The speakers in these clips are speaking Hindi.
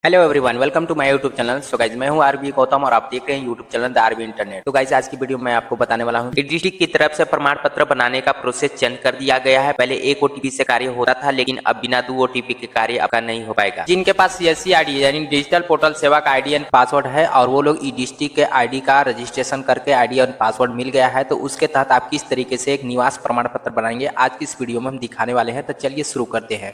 Hello everyone, welcome to my YouTube channel. So guys, मैं हूं आरबी गौतम और आप देख रहे हैं YouTube channel the R B internet. तो गाइज, आज की वीडियो में आपको बताने वाला हूं कि डिस्ट्रिक्ट की तरफ से प्रमाण पत्र बनाने का प्रोसेस चेंज कर दिया गया है। पहले एक ओटीपी से कार्य होता था, लेकिन अब बिना 2 ओटीपी के कार्य आपका नहीं हो पाएगा। जिनके पास सीएससी आईडी यानी डिजिटल पोर्टल सेवा का आईडी एंड पासवर्ड है और वो लोग ई डिस्ट्रिक्ट के आईडी का रजिस्ट्रेशन करके आईडी और पासवर्ड मिल गया है, तो उसके तहत आप किस तरीके से एक निवास प्रमाण पत्र बनाएंगे आज की इस वीडियो में हम दिखाने वाले हैं। तो चलिए शुरू करते हैं।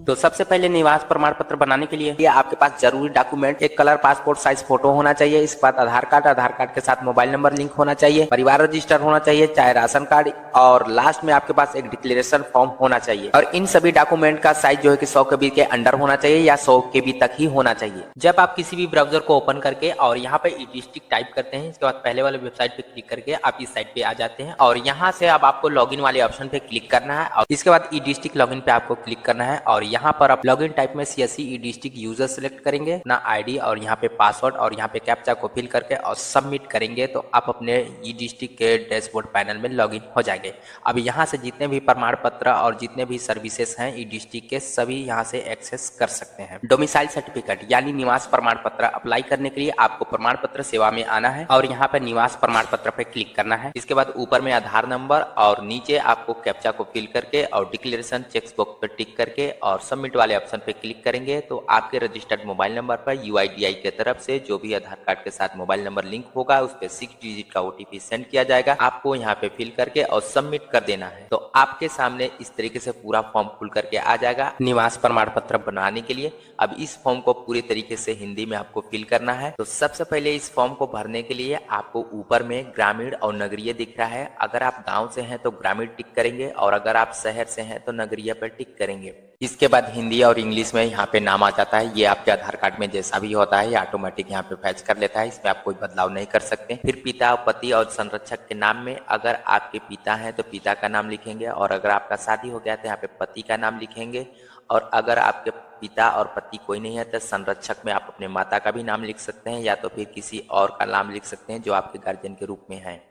तो सबसे पहले निवास प्रमाण पत्र बनाने के लिए आपके पास जरूरी डॉक्यूमेंट एक कलर पासपोर्ट साइज फोटो होना चाहिए। इसके बाद आधार कार्ड के साथ मोबाइल नंबर लिंक होना चाहिए, परिवार रजिस्टर होना चाहिए चाहे राशन कार्ड, और लास्ट में आपके पास एक डिक्लेरेशन फॉर्म होना चाहिए। और इन सभी डॉक्यूमेंट का साइज जो है कि 100 KB के अंडर होना चाहिए या 100 KB तक ही होना चाहिए। जब आप किसी भी ब्राउजर को ओपन करके और यहाँ पे ई डिस्ट्रिक्ट टाइप करते हैं, इसके बाद पहले वाले वेबसाइट पे क्लिक करके आप इस साइट पे आ जाते हैं और यहाँ से अब आपको लॉगिन वाले ऑप्शन पे क्लिक करना है और इसके बाद ई डिस्ट्रिक्ट लॉगिन पे आपको क्लिक करना है और यहाँ पर आप लॉगिन टाइप में सीएससी ई डिस्ट्रिक्ट यूजर सेलेक्ट करेंगे, अपना आईडी और यहाँ पे पासवर्ड और यहाँ पे कैप्चा को फिल करके और सबमिट करेंगे तो आप अपने ई डिस्ट्रिक्ट के डैशबोर्ड पैनल में लॉगिन हो जाएंगे। अब यहाँ से जितने भी प्रमाण पत्र और जितने भी सर्विसेज हैं ई डिस्ट्रिक्ट के सभी यहाँ से एक्सेस कर सकते हैं। डोमिसाइल सर्टिफिकेट यानी निवास प्रमाण पत्र अप्लाई करने के लिए आपको प्रमाण पत्र सेवा में आना है और यहाँ पे निवास प्रमाण पत्र पे क्लिक करना है। इसके बाद ऊपर में आधार नंबर और नीचे आपको कैप्चा को फिल करके और डिक्लेरेशन चेक बॉक्स पे टिक करके और सबमिट वाले ऑप्शन पे क्लिक करेंगे तो आपके रजिस्टर्ड मोबाइल नंबर पर यूआईडीआई की तरफ से जो भी आधार कार्ड के साथ मोबाइल नंबर लिंक होगा उस पे 6 डिजिट का ओटीपी सेंड किया जाएगा। आपको यहाँ पे फिल करके और सबमिट कर देना है तो आपके सामने इस तरीके से पूरा फॉर्म खुल करके आ जाएगा निवास प्रमाण पत्र बनाने के लिए। अब इस फॉर्म को पूरी तरीके से हिंदी में आपको फिल करना है। तो सबसे पहले इस फॉर्म को भरने के लिए आपको ऊपर में ग्रामीण और नगरीय दिख रहा है। अगर आप गाँव से हैं तो ग्रामीण टिक करेंगे और अगर आप शहर से हैं तो नगरीय पर टिक करेंगे। इसके बाद हिंदी और इंग्लिश में यहाँ पे नाम आ जाता है। ये आपके आधार कार्ड में जैसा भी होता है ये ऑटोमेटिक यहाँ पे फैच कर लेता है, इसमें आप कोई बदलाव नहीं कर सकते। फिर पिता, पति और संरक्षक के नाम में अगर आपके पिता हैं तो पिता का नाम लिखेंगे और अगर आपका शादी हो गया तो यहाँ पे पति का नाम लिखेंगे और अगर आपके पिता और पति कोई नहीं है तो संरक्षक में आप अपने माता का भी नाम लिख सकते हैं या तो फिर किसी और का नाम लिख सकते हैं जो आपके गार्जियन के रूप में है।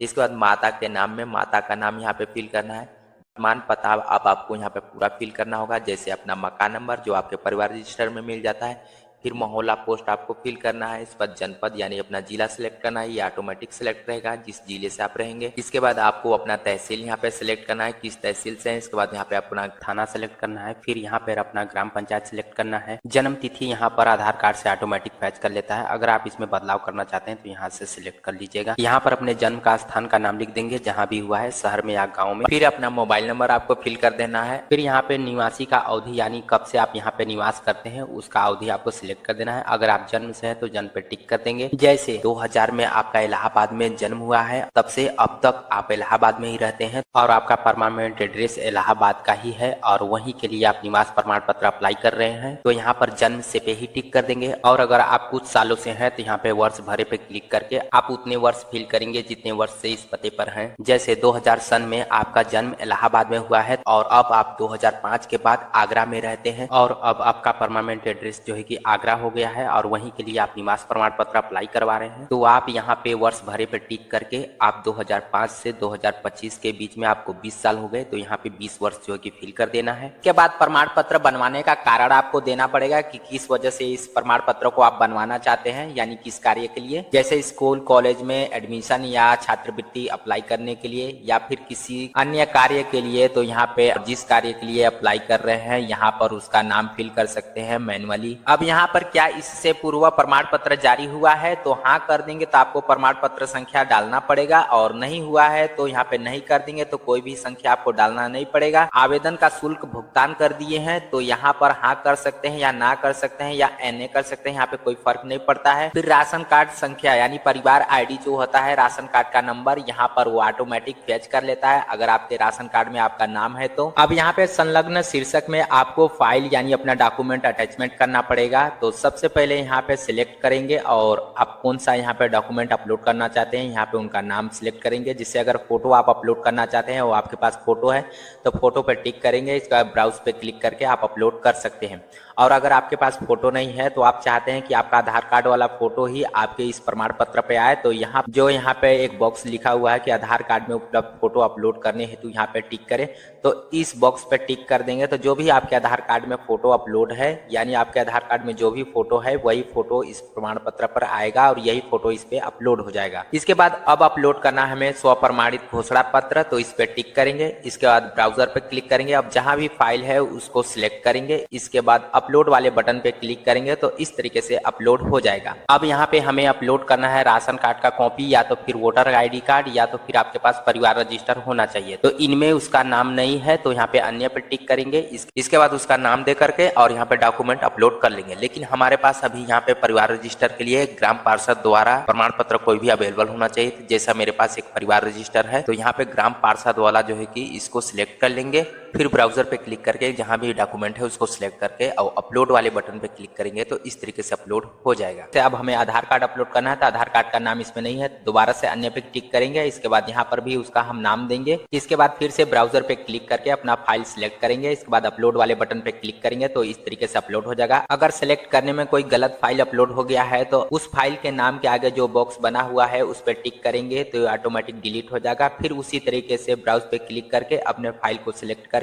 इसके बाद माता के नाम में माता का नाम यहाँ पे फिल करना है। वर्तमान पता अब आपको यहाँ पे पूरा फिल करना होगा, जैसे अपना मकान नंबर जो आपके परिवार रजिस्टर में मिल जाता है। फिर मोहल्ला पोस्ट आपको फिल करना है। इस पर जनपद यानी अपना जिला सिलेक्ट करना है, ये ऑटोमेटिक सिलेक्ट रहेगा जिस जिले से आप रहेंगे। इसके बाद आपको अपना तहसील यहाँ पे सिलेक्ट करना है, किस तहसील से है। इसके बाद यहाँ पे अपना थाना सिलेक्ट करना है। फिर यहाँ पे अपना ग्राम पंचायत सिलेक्ट करना है। जन्म तिथि यहाँ पर आधार कार्ड से ऑटोमेटिक फैच कर लेता है, अगर आप इसमें बदलाव करना चाहते हैं तो यहाँ से सिलेक्ट कर लीजिएगा। यहाँ पर अपने जन्म का स्थान का नाम लिख देंगे जहाँ भी हुआ है, शहर में या गाँव में। फिर अपना मोबाइल नंबर आपको फिल कर देना है। फिर यहाँ पे निवासी का अवधि यानी कब से आप यहाँ पे निवास करते हैं उसका अवधि आपको सिलेक्ट कर देना है। अगर आप जन्म से हैं तो जन्म पे टिक कर देंगे। जैसे 2000 में आपका इलाहाबाद में जन्म हुआ है तब से अब तक आप इलाहाबाद में ही रहते हैं और आपका परमानेंट एड्रेस इलाहाबाद का ही है और वहीं के लिए आप निवास प्रमाण पत्र अप्लाई कर रहे हैं तो यहाँ पर जन्म से पे ही टिक कर देंगे। और अगर आप कुछ सालों से हैं तो यहाँ पे वर्ष भरे पे क्लिक करके आप उतने वर्ष फिल करेंगे जितने वर्ष से इस पते पर हैं। जैसे 2000 सन में आपका जन्म इलाहाबाद में हुआ है और अब आप 2005 के बाद आगरा में रहते हैं और अब आपका परमानेंट एड्रेस जो है कि आगरा हो गया है और वहीं के लिए आप निवास प्रमाण पत्र अप्लाई करवा रहे हैं तो आप यहाँ पे वर्ष भरे पे टिक करके आप 2005 से 2025 के बीच में आपको 20 साल हो गए तो यहाँ पे 20 वर्ष जो है कि फिल कर देना है। इसके बाद प्रमाण पत्र बनवाने का कारण आपको देना पड़ेगा कि किस वजह से इस प्रमाण पत्र को आप बनवाना चाहते हैं यानी किस कार्य के लिए, जैसे स्कूल कॉलेज में एडमिशन या छात्रवृत्ति अप्लाई करने के लिए या फिर किसी अन्य कार्य के लिए। तो यहाँ पे जिस कार्य के लिए अप्लाई कर रहे हैं यहाँ पर उसका नाम फिल कर सकते हैं मैनुअली। अब यहाँ पर क्या इससे पूर्व प्रमाण पत्र जारी हुआ है तो हाँ कर देंगे तो आपको प्रमाण पत्र संख्या डालना पड़ेगा और नहीं हुआ है तो यहाँ पे नहीं कर देंगे तो कोई भी संख्या आपको डालना नहीं पड़ेगा। आवेदन का शुल्क भुगतान कर दिए हैं तो यहाँ पर हाँ कर सकते हैं या ना कर सकते हैं या एनए कर सकते हैं, यहाँ पे कोई फर्क नहीं पड़ता है। फिर राशन कार्ड संख्या यानी परिवार आईडी जो होता है राशन कार्ड का नंबर यहाँ पर वो ऑटोमेटिक फैच कर लेता है अगर आपके राशन कार्ड में आपका नाम है तो। अब यहाँ पे संलग्न शीर्षक में आपको फाइल यानी अपना डॉक्यूमेंट अटैचमेंट करना पड़ेगा तो सबसे पहले यहाँ पे सिलेक्ट करेंगे और आप कौन सा यहाँ पे डॉक्यूमेंट अपलोड करना चाहते हैं, यहाँ पे उनका नाम सिलेक्ट करेंगे। जिससे अगर फोटो आप अपलोड करना चाहते हैं वो आपके पास फोटो है तो फोटो पे टिक करेंगे, इसका ब्राउज पे क्लिक करके आप अपलोड कर सकते हैं। और अगर आपके पास फोटो नहीं है तो आप चाहते हैं कि आपका आधार कार्ड वाला फोटो ही आपके इस प्रमाण पत्र पे आए, तो यहाँ पे एक बॉक्स लिखा हुआ है कि आधार कार्ड में उपलब्ध फोटो अपलोड करने हेतु यहाँ पे टिक करें, तो इस बॉक्स पे टिक कर देंगे तो जो भी आपके आधार कार्ड में फोटो अपलोड है, यानी आपके आधार कार्ड में जो भी फोटो है वही फोटो इस प्रमाण पत्र पर आएगा और यही फोटो इस पे अपलोड हो जाएगा। इसके बाद अब अपलोड करना हमें स्वप्रमाणित घोषणा पत्र, तो इस पे टिक करेंगे। इसके बाद ब्राउजर पे क्लिक करेंगे, अब जहां भी फाइल है उसको सिलेक्ट करेंगे। इसके बाद अपलोड वाले बटन पे क्लिक करेंगे तो इस तरीके से अपलोड हो जाएगा। अब यहाँ पे हमें अपलोड करना है राशन कार्ड का कॉपी या तो फिर वोटर आईडी कार्ड या तो फिर आपके पास परिवार रजिस्टर होना चाहिए। तो इनमें उसका नाम नहीं है तो यहाँ पे अन्य पे टिक करेंगे। इसके बाद उसका नाम दे करके और यहाँ पे डॉक्यूमेंट अपलोड कर लेंगे। लेकिन हमारे पास अभी यहाँ पे परिवार रजिस्टर के लिए ग्राम पार्षद द्वारा प्रमाण पत्र कोई भी अवेलेबल होना चाहिए। जैसा मेरे पास एक परिवार रजिस्टर है तो यहाँ पे ग्राम पार्षद वाला जो है कि इसको सिलेक्ट कर लेंगे। फिर ब्राउजर पे क्लिक करके जहां भी डॉक्यूमेंट है उसको सिलेक्ट करके और अपलोड वाले बटन पे क्लिक करेंगे तो इस तरीके से अपलोड हो जाएगा। तो अब हमें आधार कार्ड अपलोड करना है तो आधार कार्ड का नाम इसमें नहीं है, दोबारा से अन्य पे टिक करेंगे। इसके बाद यहाँ पर भी उसका हम नाम देंगे। इसके बाद फिर से ब्राउजर पे क्लिक करके अपना फाइल सिलेक्ट करेंगे। इसके बाद अपलोड वाले बटन पे क्लिक करेंगे तो इस तरीके से अपलोड हो जाएगा। अगर सिलेक्ट करने में कोई गलत फाइल अपलोड हो गया है तो उस फाइल के नाम के आगे जो बॉक्स बना हुआ है उस पर टिक करेंगे तो ऑटोमेटिक डिलीट हो जाएगा। फिर उसी तरीके से ब्राउज पे क्लिक करके अपने फाइल को सिलेक्ट करके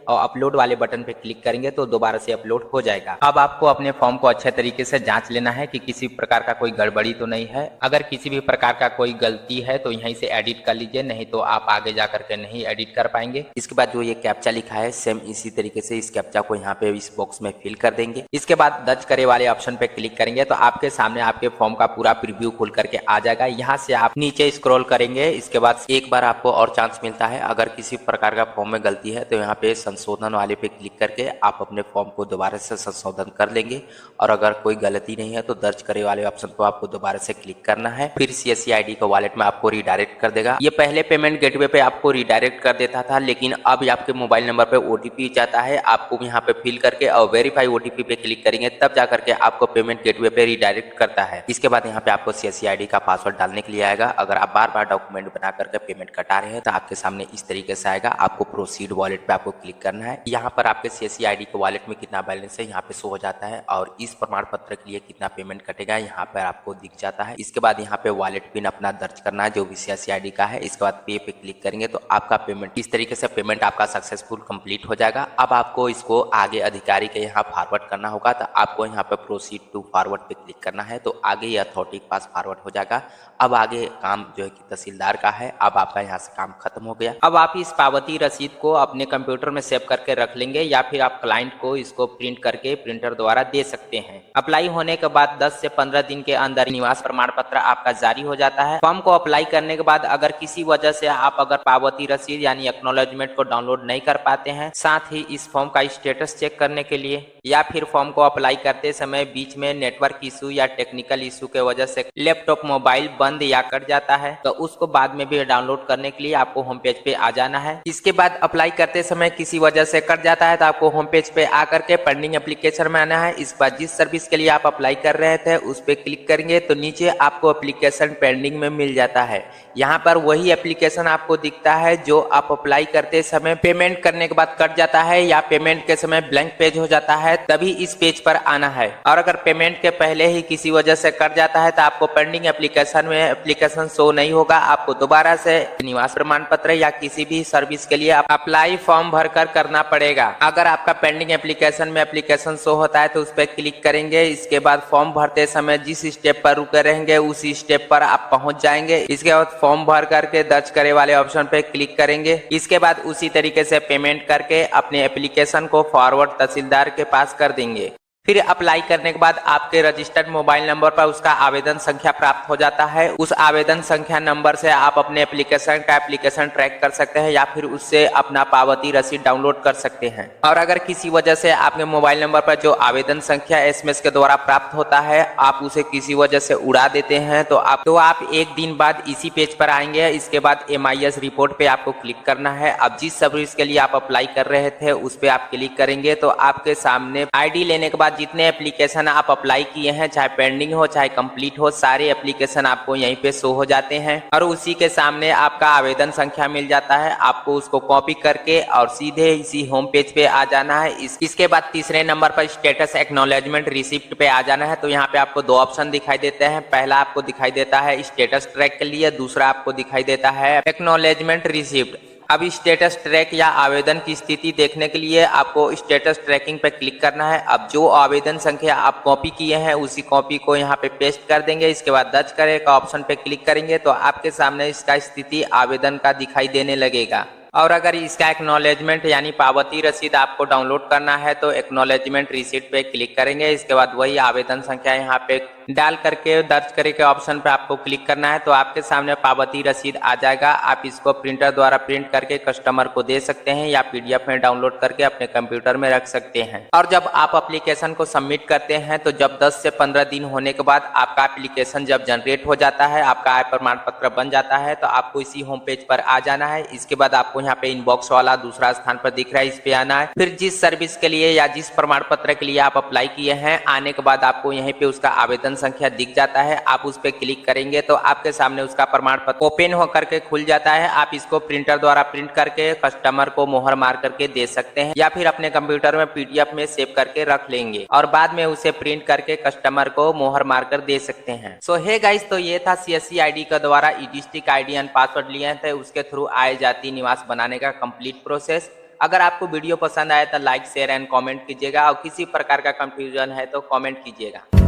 और अपलोड वाले बटन पे क्लिक करेंगे तो दोबारा से अपलोड हो जाएगा। अब आपको अपने फॉर्म को अच्छे तरीके से जांच लेना है कि किसी प्रकार का कोई गड़बड़ी तो नहीं है। अगर किसी भी प्रकार का कोई गलती है तो यहीं से एडिट कर लीजिए, नहीं तो आप आगे जा करके नहीं एडिट कर पाएंगे। इसके बाद जो ये कैप्चा लिखा है सेम इसी तरीके से इस कैप्चा को यहाँ पे इस बॉक्स में फिल कर देंगे। इसके बाद दर्ज करे वाले ऑप्शन पे क्लिक करेंगे तो आपके सामने आपके फॉर्म का पूरा प्रीव्यू खुल करके आ जाएगा। यहाँ से आप नीचे स्क्रॉल करेंगे। इसके बाद एक बार आपको और चांस मिलता है, अगर किसी प्रकार का फॉर्म में गलती है तो यहाँ पे संशोधन वाले पे क्लिक करके आप अपने फॉर्म को दोबारा से संशोधन कर लेंगे। और अगर कोई गलती नहीं है तो दर्ज करे वाले ऑप्शन को आपको दोबारा से क्लिक करना है। फिर CSC ID को वॉलेट में आपको रिडायरेक्ट कर देगा। ये पहले पेमेंट गेटवे पे आपको रिडायरेक्ट कर देता था, लेकिन अब आपके मोबाइल नंबर पे OTP जाता है। आपको यहाँ पे फिल करके और वेरीफाई OTP पे क्लिक करेंगे तब जा करके आपको पेमेंट गेटवे पे रिडायरेक्ट करता है। इसके बाद यहाँ पे आपको CSC ID का पासवर्ड डालने के लिए आएगा। अगर आप बार बार डॉक्यूमेंट बना करके पेमेंट कटा रहे हैं तो आपके सामने इस तरीके से आएगा। आपको प्रोसीड वॉलेट पे आपको क्लिक करना है। यहाँ पर आपके CSC ID के वॉलेट में कितना बैलेंस है यहाँ पे शो हो जाता है और इस प्रमाण पत्र के लिए कितना पेमेंट कटेगा यहाँ पर आपको दिख जाता है। इसके बाद यहाँ पे वॉलेट पिन अपना दर्ज करना है जो भी CSC ID का है। इसके बाद पे पे क्लिक करेंगे तो आपका पेमेंट इस तरीके से पेमेंट आपका सक्सेसफुल कंप्लीट हो जाएगा। अब आपको इसको आगे अधिकारी के यहाँ फॉरवर्ड करना होगा तो आपको यहाँ पे प्रोसीड टू फॉरवर्ड पे क्लिक करना है तो आगे ये अथॉरिटी के पास फॉरवर्ड हो जाएगा। अब आगे काम जो है कि तहसीलदार का है। अब आपका यहाँ से काम खत्म हो गया। अब आप इस पावती रसीद को अपने कंप्यूटर में सेव करके रख लेंगे या फिर आप क्लाइंट को इसको प्रिंट करके प्रिंटर द्वारा दे सकते हैं। अप्लाई होने के बाद 10 से 15 दिन के अंदर निवास प्रमाण पत्र आपका जारी हो जाता है। फॉर्म को अप्लाई करने के बाद अगर किसी वजह से आप अगर पावती रसीद यानी एक्नॉलेजमेंट को डाउनलोड नहीं कर पाते हैं, साथ ही इस फॉर्म का स्टेटस चेक करने के लिए या फिर फॉर्म को अप्लाई करते समय बीच में नेटवर्क इशू या टेक्निकल इशू के वजह से लैपटॉप मोबाइल बंद या कट जाता है तो उसको बाद में भी डाउनलोड करने के लिए आपको होम पेज पे आ जाना है। इसके बाद अप्लाई करते समय किसी वजह से कट जाता है तो आपको होम पेज पे आकर के पेंडिंग एप्लीकेशन में आना है। इस बार जिस सर्विस के लिए आप अप्लाई कर रहे थे उस पर क्लिक करेंगे तो नीचे आपको एप्लीकेशन पेंडिंग में मिल जाता है। यहाँ पर वही एप्लीकेशन आपको दिखता है जो आप अप्लाई करते समय पेमेंट करने के बाद कट जाता है या पेमेंट के समय ब्लैंक पेज हो जाता है, तभी इस पेज पर आना है। और अगर पेमेंट के पहले ही किसी वजह से कट जाता है तो आपको पेंडिंग एप्लीकेशन में एप्लीकेशन शो नहीं होगा। आपको दोबारा से निवास प्रमाण पत्र या किसी भी सर्विस के लिए अप्लाई फॉर्म भरकर करना पड़ेगा। अगर आपका पेंडिंग एप्लीकेशन में एप्लीकेशन शो होता है तो उस पर क्लिक करेंगे। इसके बाद फॉर्म भरते समय जिस स्टेप पर रुके रहेंगे उसी स्टेप पर आप पहुंच जाएंगे। इसके बाद फॉर्म भर करके दर्ज करे वाले ऑप्शन पे क्लिक करेंगे। इसके बाद उसी तरीके से पेमेंट करके अपने एप्लीकेशन को फॉरवर्ड तहसीलदार के पास कर देंगे। फिर अप्लाई करने के बाद आपके रजिस्टर्ड मोबाइल नंबर पर उसका आवेदन संख्या प्राप्त हो जाता है। उस आवेदन संख्या नंबर से आप अपने एप्लीकेशन ट्रैक कर सकते हैं या फिर उससे अपना पावती रसीद डाउनलोड कर सकते हैं। और अगर किसी वजह से आपके मोबाइल नंबर पर जो आवेदन संख्या SMS के द्वारा प्राप्त होता है आप उसे किसी वजह से उड़ा देते हैं तो आप एक दिन बाद इसी पेज पर आएंगे। इसके बाद MIS रिपोर्ट पे आपको क्लिक करना है। अब जिस सर्विस के लिए आप अप्लाई कर रहे थे उस पर आप क्लिक करेंगे तो आपके सामने ID लेने के बाद बाद जितने एप्लीकेशन आप अप्लाई किए हैं, चाहे पेंडिंग हो चाहे कंप्लीट हो, सारे एप्लीकेशन आपको यहीं पे शो हो जाते हैं और उसी के सामने आपका आवेदन संख्या मिल जाता है। आपको उसको कॉपी करके और सीधे इसी होम पेज पे आ जाना है। इसके बाद तीसरे नंबर पर स्टेटस एक्नॉलेजमेंट रिसिप्ट पे आ जाना है। तो यहाँ पे आपको दो ऑप्शन दिखाई देते हैं। पहला आपको दिखाई देता है स्टेटस ट्रैक के लिए, दूसरा आपको दिखाई देता है एक्नॉलेजमेंट रिसिप्ट। अब स्टेटस ट्रैक या आवेदन की स्थिति देखने के लिए आपको स्टेटस ट्रैकिंग पे क्लिक करना है। अब जो आवेदन संख्या आप कॉपी किए हैं उसी कॉपी को यहाँ पे पेस्ट कर देंगे। इसके बाद दर्ज करें का ऑप्शन पे क्लिक करेंगे तो आपके सामने इसका स्थिति आवेदन का दिखाई देने लगेगा। और अगर इसका एक्नॉलेजमेंट यानी पावती रसीद आपको डाउनलोड करना है तो एक्नॉलेजमेंट रिसीट पे क्लिक करेंगे। इसके बाद वही आवेदन संख्या यहाँ पे डाल करके दर्ज करे के ऑप्शन पे आपको क्लिक करना है तो आपके सामने पावती रसीद आ जाएगा। आप इसको प्रिंटर द्वारा प्रिंट करके कस्टमर को दे सकते हैं या पीडीएफ में डाउनलोड करके अपने कंप्यूटर में रख सकते हैं। और जब आप एप्लीकेशन को सबमिट करते हैं तो जब 10 से 15 दिन होने के बाद आपका एप्लीकेशन जब जनरेट हो जाता है, आपका आय प्रमाण पत्र बन जाता है तो आपको इसी होम पेज पर आ जाना है। इसके बाद आपको यहाँ पे इनबॉक्स वाला दूसरा स्थान पर दिख रहा है, इस पे आना है। फिर जिस सर्विस के लिए या जिस प्रमाण पत्र के लिए आप अप्लाई किए हैं, आने के बाद आपको यहीं पे उसका आवेदन संख्या दिख जाता है। आप उस पर क्लिक करेंगे तो आपके सामने उसका प्रमाण पत्र ओपन होकर के खुल जाता है। आप इसको प्रिंटर द्वारा प्रिंट करके कस्टमर को मोहर मार करके दे सकते हैं या फिर अपने कंप्यूटर में पीडीएफ में सेव करके रख लेंगे और बाद में उसे प्रिंट करके कस्टमर को मोहर मार कर दे सकते हैं। सो हे गाइस, तो ये था सीएससी आईडी के द्वारा डिस्ट्रिक्ट आईडी एंड पासवर्ड लिए थे, उसके थ्रू आय जाति निवास बनाने का कंप्लीट प्रोसेस। अगर आपको वीडियो पसंद आया तो लाइक शेयर एंड कमेंट कीजिएगा और किसी प्रकार का कंफ्यूजन है तो कमेंट कीजिएगा।